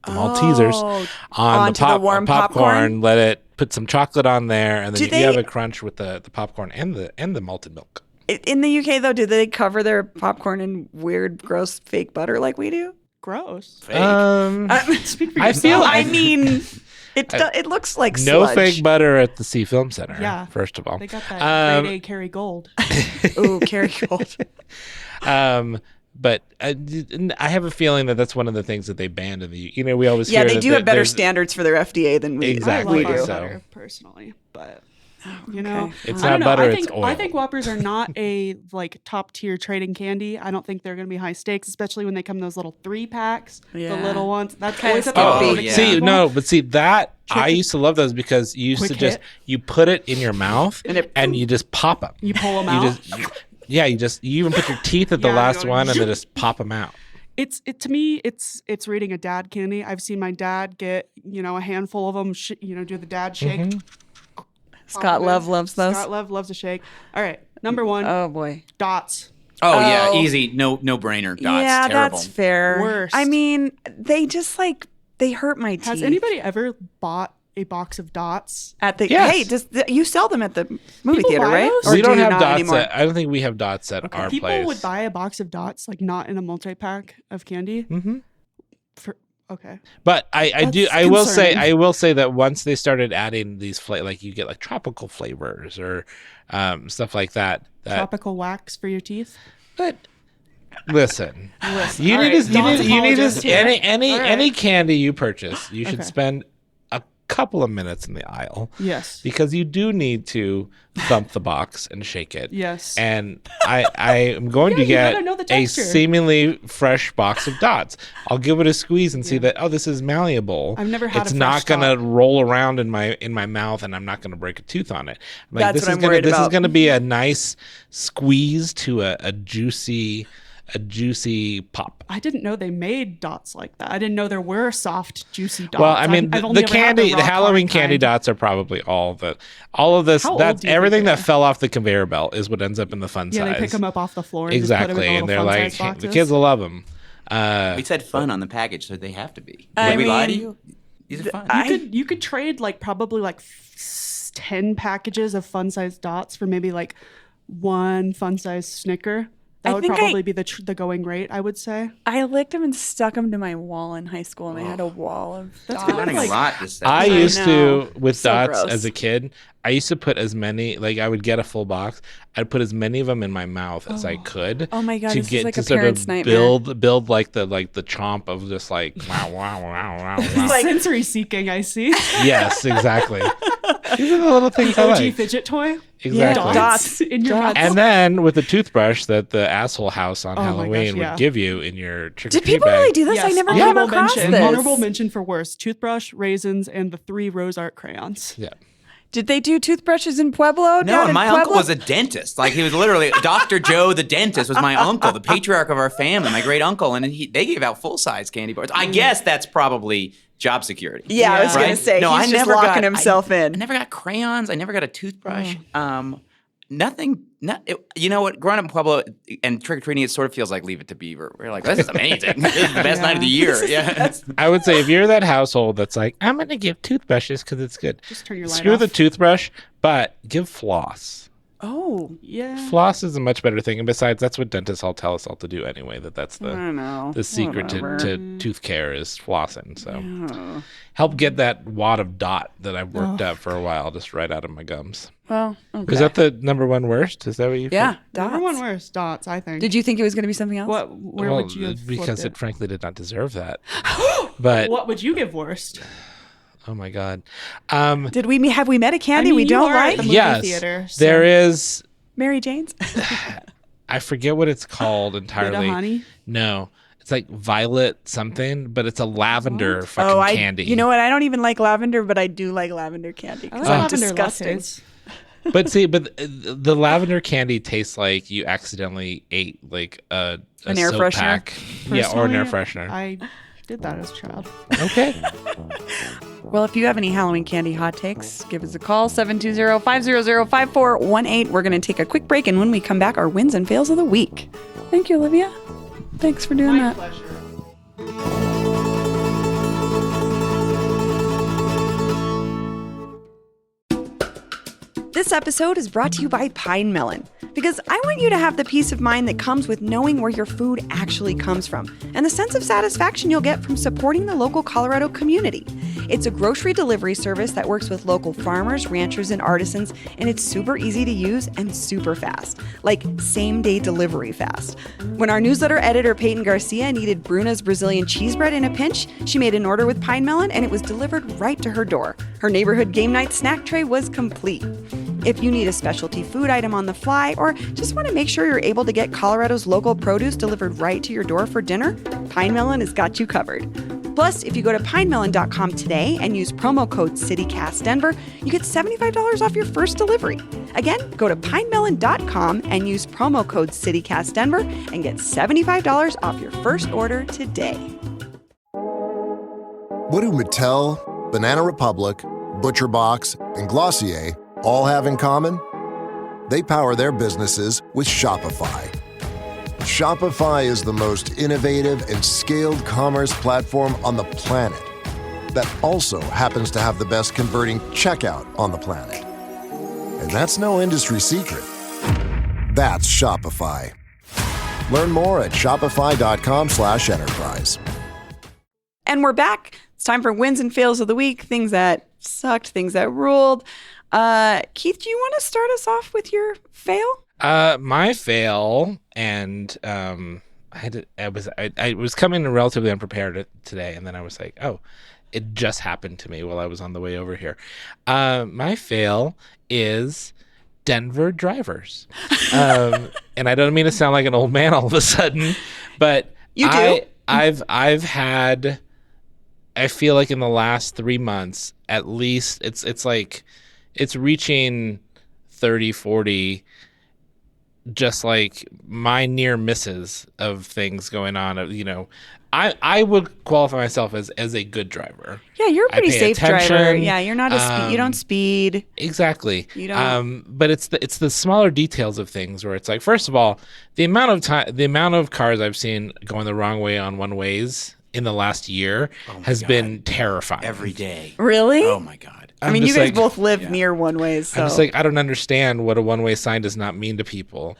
Maltesers Oh, on onto the warm popcorn? Let it put some chocolate on there, and Do then you have they- a crunch with the popcorn and the malted milk. In the UK though, do they cover their popcorn in weird, gross, fake butter like we do? gross. Fake. Speak for I yourself. feel I mean, it looks like no sludge. fake butter at the Sea Film Center. Yeah. First of all, They got that Um, grade A Kerry Gold. Ooh, Kerry Gold. But I have a feeling that that's one of the things that they banned in the. We always Yeah, hear they that do have better there's- standards for their FDA than we. Exactly. we I love do. so. butter personally, but you know, It's I not don't know. butter, I it's think oil. I think Whoppers are not a like top tier trading candy. I don't think they're going to be high stakes, especially when they come in those little 3-packs, the Yeah. little ones. That's Kinda always at the skimpy. bottom Oh, of the yeah. See, table. no, but see that I Trick- used to love those because you used Quick to just hit. you put it in your mouth and you just pop them. You pull 'em You out? just you even put your teeth at the Yeah, last you one and go, then just pop them out. To me it's reading a dad candy. I've seen my dad get a handful of them. Do the dad shake. Mm-hmm. Scott Love loves those. Scott Love loves a shake. All right, number 1, Oh boy. dots. Oh, yeah, Oh. easy. No brainer. Dots. Yeah, Terrible. that's fair. Worst. I mean, they just they hurt my teeth. Has anybody ever bought a box of dots? at the Yes. hey? You sell them at the movie People theater, buy right? those? Or We don't do you have not dots. anymore? I don't think we have dots at our People place. would buy a box of dots, like not in a multi-pack of candy. Mm-hmm. Okay. But I do. That's I will say. concerning. I will say that once they started adding these like you get like tropical flavors or stuff like that. Tropical wax for your teeth. But listen, Listen, you all need right, to Dawn's you need apologist to here. any All right. any candy you purchase, you should Okay. spend a couple of minutes in the aisle. Yes. Because you do need to thump the box and shake it. Yes. And I am going to you get gotta know the a texture. seemingly fresh box of dots. I'll give it a squeeze and see that this is malleable. I've never had It's a not fresh gonna dot. roll around in my mouth, and I'm not gonna break a tooth on it. Like That's this what is I'm gonna worried this is about. gonna be a nice squeeze to a juicy pop. I didn't know they made dots like that. I didn't know there were soft, juicy dots. Well, I mean, I've the only ever had candy, the rock Halloween hard candy kind. dots are probably all of this. How old That's do you think everything they that are? fell off the conveyor belt is what ends up in the fun Yeah, size. they pick them up off the floor. And Exactly, just put 'em in and they're little like, fun-size the boxes. kids will love them. We said fun on the package, so they have to be. I Did we lie to mean, you? These are fun. You could trade probably 10 packages of fun size dots for maybe one fun size Snicker. That I would think probably be the going rate, I would say. I licked them and stuck them to my wall in high school, and I had a wall of That's dots. Learning a lot this I episode. used know. to, with So dots gross. as a kid, I used to put as many, like I would get a full box. I'd put as many of them in my mouth as I could. Oh my God, to this is get like to a sort parent's of nightmare. build like the chomp of just like wow wow wow wow wow. Like- Sensory seeking, I see. Yes, exactly. These are the little things I OG like. fidget toy. Exactly. Dots. in your mouth. And then with the toothbrush that the asshole house on Oh my gosh, Halloween yeah. would give you in your trick or Did treat people bag. really do this? I Yes, never came honorable across mention. this. Honorable mention for worst: toothbrush, raisins, and the 3 rose art crayons. Yeah. Did they do toothbrushes in Pueblo? No, down and in my Pueblo? uncle was a dentist. Like he was literally Dr. Joe the dentist was my uncle, the patriarch of our family, my great uncle, and they gave out full size candy bars. I guess that's probably job security. Yeah, I was right? gonna say he's I just never locking got, himself I in. never got crayons. I never got a toothbrush. Nothing. You know what? Growing up in Pueblo and trick or treating, it sort of feels like Leave It to Beaver. We're like, this is amazing. This is the best night of the year. Yeah. I would say if you're that household that's like, I'm going to give toothbrushes because it's good. Just turn your light Screw off. the toothbrush, but give floss. Oh, Yeah. Floss is a much better thing. And besides, that's what dentists all tell us all to do anyway, that's I don't know. the secret Whatever. to tooth care is flossing. So help get that wad of dot that I've worked up for a while just right out of my gums. Well, okay. Is that the number one worst? Is that what you Yeah, think? dots. Number one worst, dots, I think. Did you think it was going to be something else? Where would you have flipped because it? it frankly did not deserve that. But What would you give worst? oh my god. Did we have we met a candy I mean, we you don't are at like? the movie Yes. theater, so- There is Mary Jane's? I forget what it's called entirely. honey? No. It's like violet something, but it's a lavender fucking candy. You know what? I don't even like lavender, but I do like lavender candy. I 'cause like I'm lavender disgusting. lattes. But see, the lavender candy tastes like you accidentally ate like a An air soap freshener? pack. Yeah, or an air Personally, freshener. I did that as a child. Okay. Well, if you have any Halloween candy hot takes, give us a call, 720-500-5418. We're going to take a quick break, and when we come back, our wins and fails of the week. Thank you, Olivia. Thanks for doing that. pleasure. This episode is brought to you by Pine Melon, because I want you to have the peace of mind that comes with knowing where your food actually comes from and the sense of satisfaction you'll get from supporting the local Colorado community. It's a grocery delivery service that works with local farmers, ranchers, and artisans, and it's super easy to use and super fast, like same-day delivery fast. When our newsletter editor Peyton Garcia needed Bruna's Brazilian cheese bread in a pinch, she made an order with Pine Melon and it was delivered right to her door. Her neighborhood game night snack tray was complete. If you need a specialty food item on the fly or just want to make sure you're able to get Colorado's local produce delivered right to your door for dinner, Pine Melon has got you covered. Plus, if you go to pinemelon.com today and use promo code CityCastDenver, you get $75 off your first delivery. Again, go to pinemelon.com and use promo code CityCastDenver and get $75 off your first order today. What do Mattel, Banana Republic, ButcherBox, and Glossier all have in common? They power their businesses with Shopify. Shopify is the most innovative and scaled commerce platform on the planet that also happens to have the best converting checkout on the planet. And that's no industry secret. That's Shopify. Learn more at shopify.com/enterprise. And we're back. It's time for wins and fails of the week, things that sucked, things that ruled. Keith, do you want to start us off with your fail? My fail, and I was coming in relatively unprepared today, and then I was like, oh, it just happened to me while I was on the way over here. My fail is Denver drivers, and I don't mean to sound like an old man all of a sudden, but You do. I've had. I feel like in the last 3 months, at least, it's like it's reaching 30, 40. Just like my near misses of things going on, you know, I would qualify myself as a good driver. Yeah, you're a I pretty pay safe driver. attention. Yeah, you're not you don't speed. Exactly. You don't. But it's the smaller details of things where it's like, first of all, the amount of cars I've seen going the wrong way on one ways in the last year has been terrifying. Every day. Really? Oh my God. I mean, I'm you just guys like- both live near one ways, so I'm just like, I don't understand what a one-way sign does not mean to people.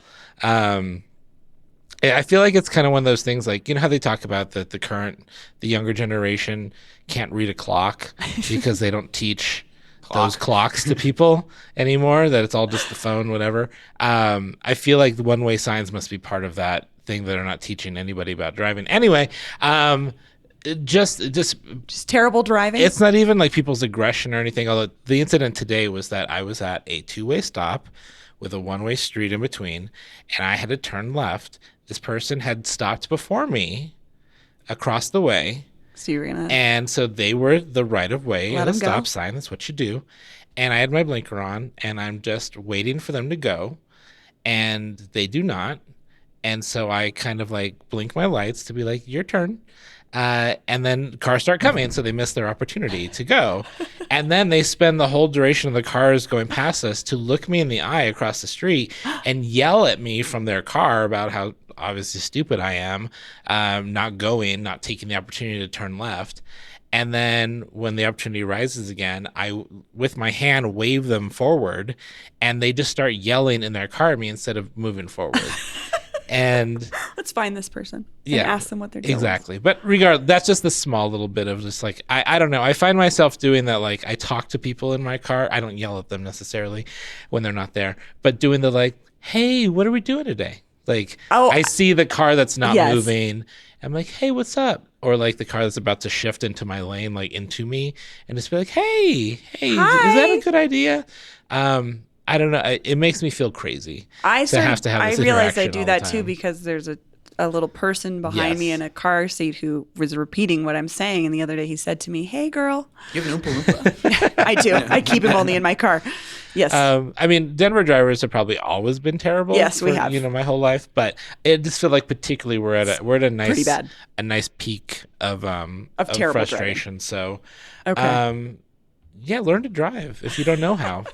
I feel like it's kind of one of those things, like, you know how they talk about that the younger generation can't read a clock because they don't teach those clocks to people anymore, that it's all just the phone, whatever. I feel like the one-way signs must be part of that thing that are not teaching anybody about driving. Anyway, just terrible driving. It's not even like people's aggression or anything, although the incident today was that I was at a two-way stop with a one-way street in between, and I had to turn left. This person had stopped before me across the way. So you were gonna... And so they were the right of way Let at a them go. stop sign. That's what you do. And I had my blinker on, and I'm just waiting for them to go, and they do not. And so I kind of like blink my lights to be like, your turn. And then cars start coming, so they miss their opportunity to go. And then they spend the whole duration of the cars going past us to look me in the eye across the street and yell at me from their car about how obviously stupid I am, not taking the opportunity to turn left. And then when the opportunity rises again, I, with my hand, wave them forward, and they just start yelling in their car at me instead of moving forward. And let's find this person and ask them what they're doing. Exactly. But regardless, that's just the small little bit of just like, I don't know. I find myself doing that. Like, I talk to people in my car. I don't yell at them necessarily when they're not there, but doing the like, hey, what are we doing today? Like, I see the car that's not moving. I'm like, hey, what's up? Or like the car that's about to shift into my lane, like into me, and just be like, hey, Hi. Is that a good idea? I don't know. It makes me feel crazy to have this I realize I interaction do all that the too, time. because there's a little person behind me in a car seat who was repeating what I'm saying. And the other day he said to me, hey, girl. You have an Oompa Loompa? I do. I keep him only in my car. Yes. I mean, Denver drivers have probably always been terrible. Yes, we have. My whole life. But it just feels like particularly we're at a nice, pretty bad. A nice peak of terrible frustration. driving. So, Okay. learn to drive if you don't know how.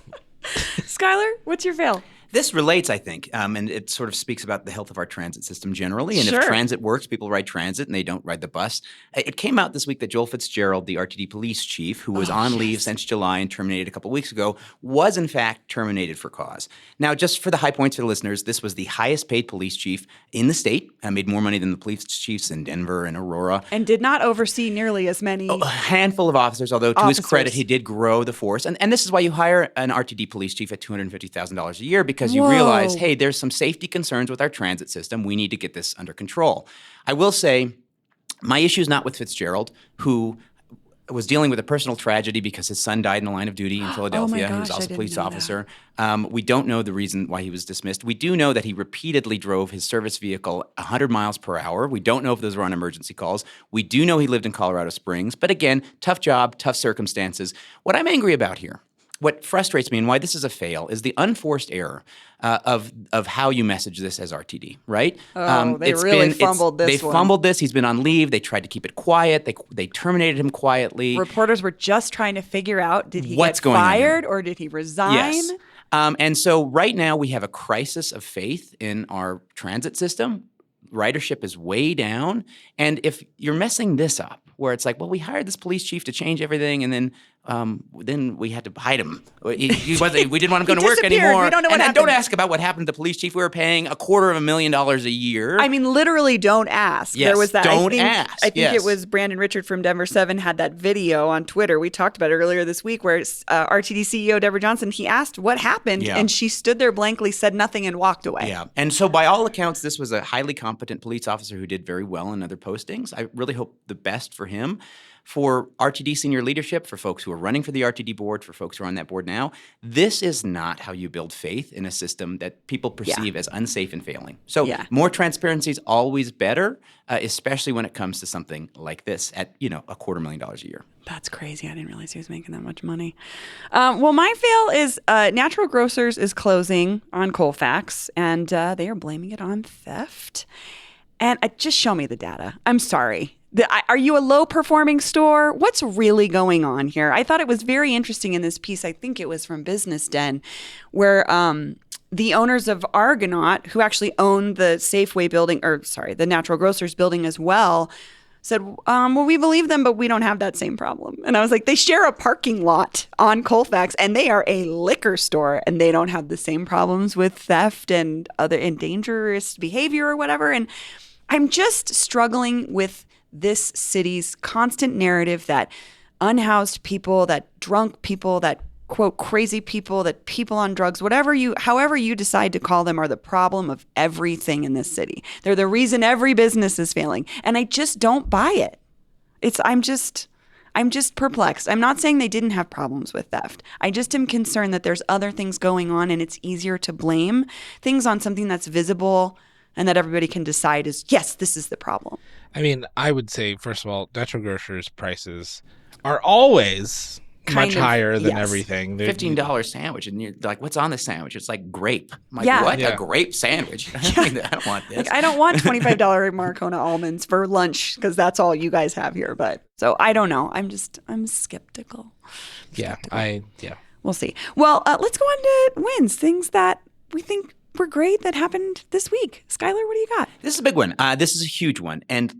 Skylar, what's your fail? This relates, I think, and it sort of speaks about the health of our transit system generally. And Sure. if transit works, people ride transit and they don't ride the bus. It came out this week that Joel Fitzgerald, the RTD police chief, who was on leave since July and terminated a couple weeks ago, was in fact terminated for cause. Now, just for the high points for the listeners, this was the highest paid police chief in the state, made more money than the police chiefs in Denver and Aurora. And did not oversee nearly as many. A handful of officers, although to his credit, he did grow the force. And this is why you hire an RTD police chief at $250,000 a year, because you realize, hey, there's some safety concerns with our transit system. We need to get this under control. I will say my issue is not with Fitzgerald, who was dealing with a personal tragedy because his son died in the line of duty in Philadelphia. He was also a police officer. We don't know the reason why he was dismissed. We do know that he repeatedly drove his service vehicle 100 miles per hour. We don't know if those were on emergency calls. We do know he lived in Colorado Springs. But again, tough job, tough circumstances. What I'm angry about here, what frustrates me and why this is a fail, is the unforced error of how you message this as RTD, right? They really fumbled this one. They fumbled this. He's been on leave. They tried to keep it quiet. They terminated him quietly. Reporters were just trying to figure out, did he What's get going on fired here? or did he resign? Yes. And so right now we have a crisis of faith in our transit system. Ridership is way down. And if you're messing this up, where it's like, well, we hired this police chief to change everything, and then we had to hide him. We didn't want him going to work anymore. We don't know what and happened. don't ask about what happened to the police chief. We were paying $250,000 a year. I mean, literally, don't ask. Yes, There was that. don't ask. I think Yes. it was Brandon Richard from Denver 7 had that video on Twitter. We talked about it earlier this week, where RTD CEO Deborah Johnson, he asked what happened, and she stood there blankly, said nothing, and walked away. Yeah. And so by all accounts, this was a highly competent police officer who did very well in other postings. I really hope the best for him. For RTD senior leadership, for folks who are running for the RTD board, for folks who are on that board now, this is not how you build faith in a system that people perceive as unsafe and failing. So more transparency is always better, especially when it comes to something like this at, $250,000 a year. That's crazy. I didn't realize he was making that much money. Well, my fail is Natural Grocers is closing on Colfax, and they are blaming it on theft. And just show me the data. I'm sorry. Are you a low-performing store? What's really going on here? I thought it was very interesting in this piece. I think it was from Business Den, where the owners of Argonaut, who actually own the Safeway building, the Natural Grocers building as well, said, well, we believe them, but we don't have that same problem. And I was like, they share a parking lot on Colfax, and they are a liquor store, and they don't have the same problems with theft and other and dangerous behavior or whatever. And I'm just struggling with this city's constant narrative that unhoused people, that drunk people, that quote crazy people, that people on drugs, however you decide to call them, are the problem of everything in this city. They're the reason every business is failing. And I just don't buy it. I'm just perplexed. I'm not saying they didn't have problems with theft. I just am concerned that there's other things going on, and it's easier to blame things on something that's visible and that everybody can decide is, yes, this is the problem. I mean, I would say, first of all, Natural Grocers prices are always much higher than everything. $15 sandwich, and you're like, what's on the sandwich? It's like grape. I'm like, Yeah. what? Yeah. A grape sandwich? I don't want this. Like, I don't want $25 Marcona almonds for lunch because that's all you guys have here. But so I don't know. I'm skeptical. Yeah, We'll see. Well, let's go on to wins, things that we think were great that happened this week. Skylar, what do you got? This is a big one. This is a huge one. And,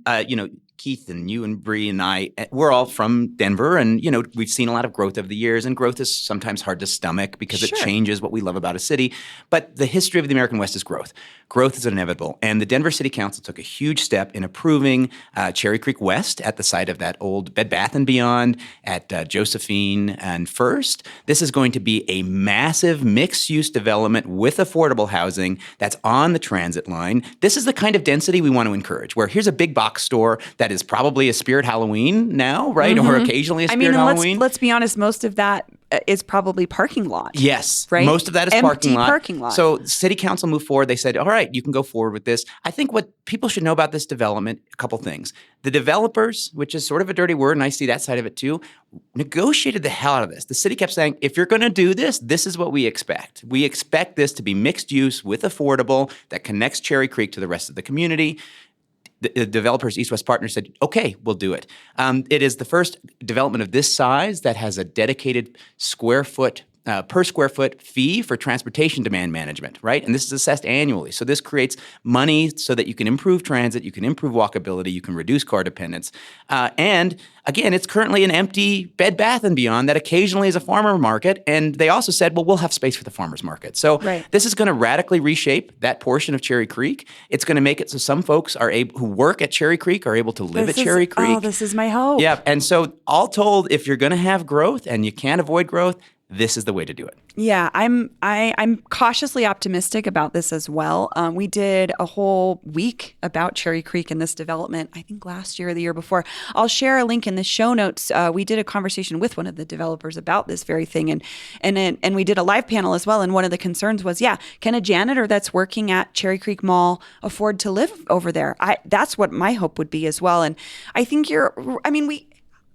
Keith and you and Bree and I, we're all from Denver. And, we've seen a lot of growth over the years. And growth is sometimes hard to stomach because it changes what we love about a city. But the history of the American West is growth. Growth is inevitable. And the Denver City Council took a huge step in approving Cherry Creek West at the site of that old Bed Bath & Beyond at Josephine and First. This is going to be a massive mixed-use development with affordable housing that's on the transit line. This is the kind of density we want to encourage, where here's a big box store that is probably a Spirit Halloween now, right? Or occasionally a Spirit Halloween. Let's be honest, most of that is probably parking lot. Yes. Right? Most of that is Empty parking lot. lot. So City Council moved forward. They said, all right, you can go forward with this. I think what people should know about this development, a couple things. The developers, which is sort of a dirty word, and I see that side of it too, negotiated the hell out of this. The city kept saying, if you're going to do this, this is what we expect. We expect this to be mixed use with affordable that connects Cherry Creek to the rest of the community. The developers, East West Partners, said, okay, we'll do it. It is the first development of this size that has a dedicated per square foot fee for transportation demand management, right? And this is assessed annually. So this creates money so that you can improve transit, you can improve walkability, you can reduce car dependence. And again, it's currently an empty Bed Bath & Beyond that occasionally is a farmer market. And they also said, well, we'll have space for the farmer's market. So this is going to radically reshape that portion of Cherry Creek. It's going to make it so some folks who work at Cherry Creek are able to live at Cherry Creek. Oh, this is my hope. Yeah. And so all told, if you're going to have growth and you can't avoid growth, this is the way to do it. Yeah, I'm cautiously optimistic about this as well. We did a whole week about Cherry Creek and this development, I think last year or the year before. I'll share a link in the show notes. We did a conversation with one of the developers about this very thing, and we did a live panel as well. And one of the concerns was, can a janitor that's working at Cherry Creek Mall afford to live over there? That's what my hope would be as well. And I think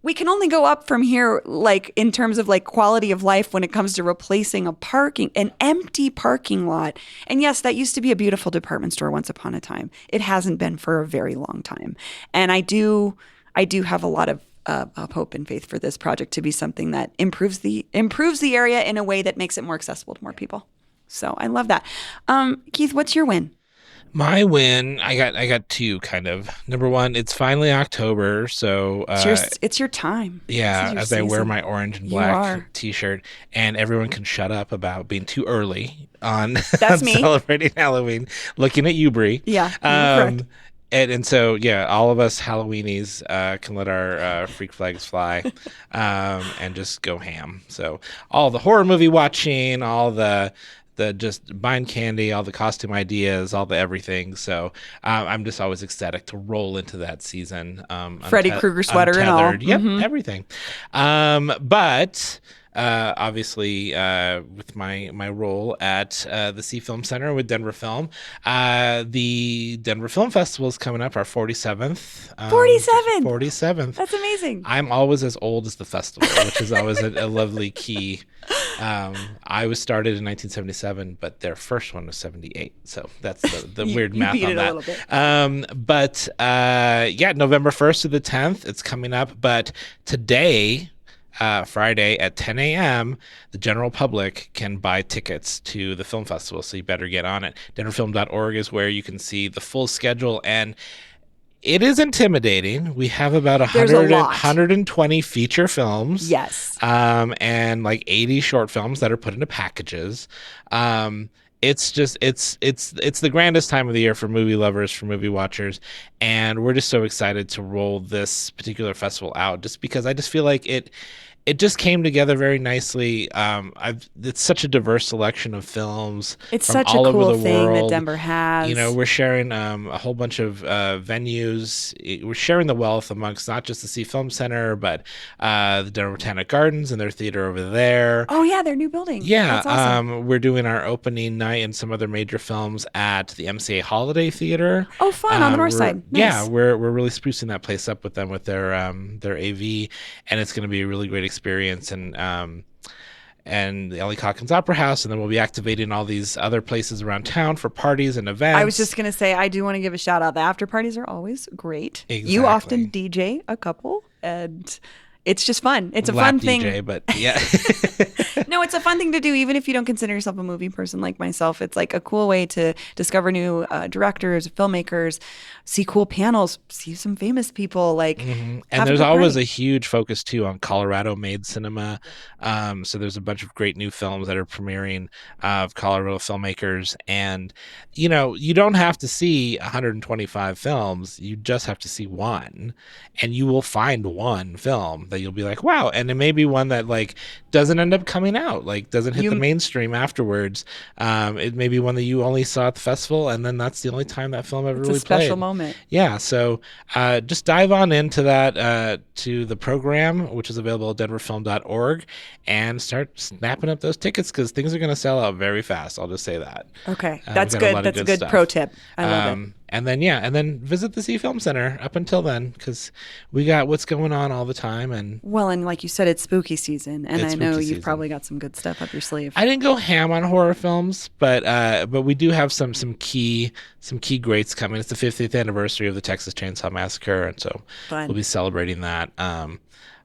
we can only go up from here, like in terms of like quality of life when it comes to replacing an empty parking lot. And yes, that used to be a beautiful department store once upon a time. It hasn't been for a very long time. And I do have a lot of hope and faith for this project to be something that improves the area in a way that makes it more accessible to more people. So I love that. Keith, what's your win? My win, I got two kind of. Number one, it's finally October, so it's your time. Yeah, as I wear my orange and black T-shirt, and everyone can shut up about being too early on, That's me. Celebrating Halloween. Looking at you, Bree. Yeah, correct. And so, all of us Halloweenies can let our freak flags fly and just go ham. So all the horror movie watching, all the just buying candy, all the costume ideas, all the everything. So I'm just always ecstatic to roll into that season. Freddy Krueger sweater and all. Yep, everything. But obviously, with my role at the Sea Film Center with Denver Film, the Denver Film Festival is coming up, our 47th. 47th. That's amazing. I'm always as old as the festival, which is always a lovely key. I was started in 1977, but their first one was 78. So that's the weird math beat on it that. A little bit. But November 1st to the 10th, it's coming up. But today, Friday at 10 a.m., the general public can buy tickets to the film festival. So you better get on it. Denverfilm.org is where you can see the full schedule. And It is intimidating. We have about There's a 100, lot. 120 feature films. Yes. And like 80 short films that are put into packages. It's just it's the grandest time of the year for movie lovers, for movie watchers, and we're just so excited to roll this particular festival out, just because I just feel like it just came together very nicely. It's such a diverse selection of films. It's from such a all over cool the thing that world. Denver has. You know, we're sharing a whole bunch of venues. We're sharing the wealth amongst not just the Sea Film Center, but the Denver Botanic Gardens and their theater over there. Oh yeah, their new building. Yeah, That's awesome. we're doing our opening night and some other major films at the MCA Holiday Theater. Oh, fun, on the north we're- side. Nice. Yeah, we're really sprucing that place up with them with their AV, and it's going to be a really great experience. And the Ellie Calkins Opera House, and then we'll be activating all these other places around town for parties and events. I was just going to say, I do want to give a shout out. The after parties are always great. You Exactly. often DJ a couple, and it's just fun. It's a Lap fun thing. DJ, but yeah. No, it's a fun thing to do, even if you don't consider yourself a movie person like myself. It's like a cool way to discover new directors, filmmakers, see cool panels, see some famous people. Like, And have a there's good always party. a huge focus too on Colorado-made cinema. So there's a bunch of great new films that are premiering of Colorado filmmakers, and you know, you don't have to see 125 films. You just have to see one, and you will find one film that you'll be like, wow. And it may be one that like doesn't end up coming out, like doesn't hit the mainstream afterwards. It may be one that you only saw at the festival, and then that's the only time that film ever It's really a special played. moment. Yeah, so just dive on into that, to the program, which is available at denverfilm.org, and start snapping up those tickets, because things are going to sell out very fast. I'll just say that. Okay, We've that's got a good. lot of That's a good stuff. pro tip. I love it. And then visit the Sea Film Center up until then, because we got what's going on all the time. And Well, and like you said, it's spooky season, and It's I know spooky you've season. probably got some good stuff up your sleeve. I didn't go ham on horror films, but we do have some key greats coming. It's the 50th anniversary of the Texas Chainsaw Massacre, and so Fun. we'll be celebrating that,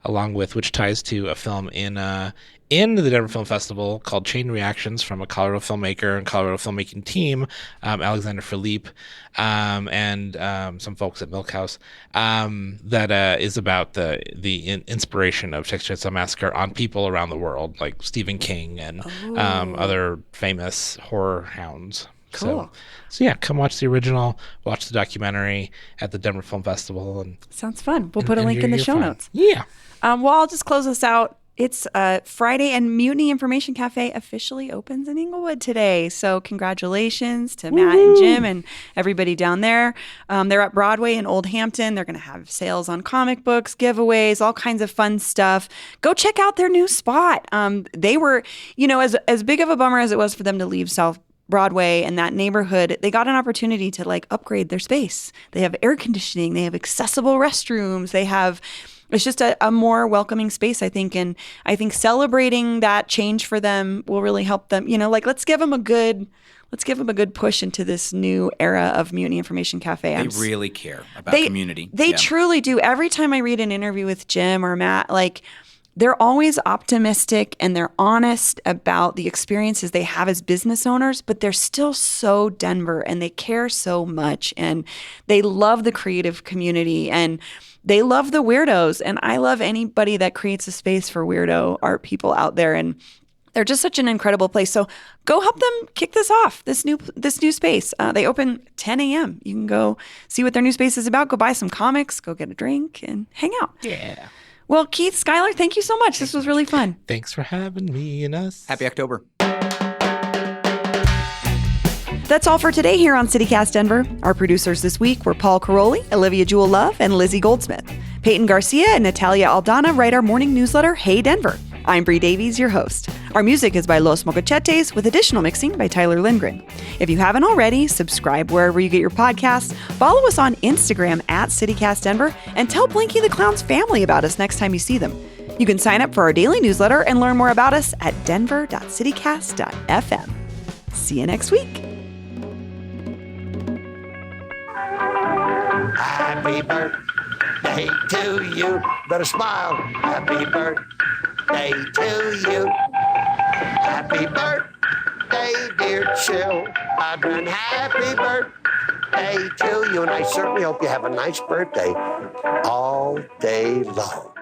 along with, which ties to a film in the Denver Film Festival called Chain Reactions, from a Colorado filmmaker and Colorado filmmaking team, Alexander Philippe, and some folks at Milk House, that is about the inspiration of Texas Chainsaw Massacre on people around the world, like Stephen King and other famous horror hounds. Cool. So yeah, come watch the original, watch the documentary at the Denver Film Festival, and Sounds fun. We'll put a and link in the you're show fine. notes. Yeah. Well, I'll just close us out. It's Friday, and Mutiny Information Cafe officially opens in Inglewood today. So congratulations to Matt and Jim and everybody down there. They're at Broadway in Old Hampton. They're going to have sales on comic books, giveaways, all kinds of fun stuff. Go check out their new spot. They were, as big of a bummer as it was for them to leave South Broadway and that neighborhood, they got an opportunity to like upgrade their space. They have air conditioning, they have accessible restrooms, it's just a more welcoming space, I think. And I think celebrating that change for them will really help them, let's give them a good push into this new era of Mutiny Information Cafe. They really care about community. They Yeah. truly do. Every time I read an interview with Jim or Matt, like, they're always optimistic and they're honest about the experiences they have as business owners, but they're still so Denver and they care so much and they love the creative community and they love the weirdos. And I love anybody that creates a space for weirdo art people out there. And they're just such an incredible place. So go help them kick this off, this new space. They open 10 a.m. You can go see what their new space is about. Go buy some comics, go get a drink and hang out. Yeah. Well, Keith, Skylar, thank you so much. This was really fun. Thanks for having me and us. Happy October. That's all for today here on CityCast Denver. Our producers this week were Paul Caroli, Olivia Jewel Love, and Lizzie Goldsmith. Peyton Garcia and Natalia Aldana write our morning newsletter, Hey Denver. I'm Bree Davies, your host. Our music is by Los Mocachetes, with additional mixing by Tyler Lindgren. If you haven't already, subscribe wherever you get your podcasts, follow us on Instagram at CityCast Denver, and tell Blinky the Clown's family about us next time you see them. You can sign up for our daily newsletter and learn more about us at denver.citycast.fm. See you next week. Happy birthday to you. Better smile. Happy birthday to you. Happy birthday, dear children. Happy birthday birthday to you. And I certainly hope you have a nice birthday all day long.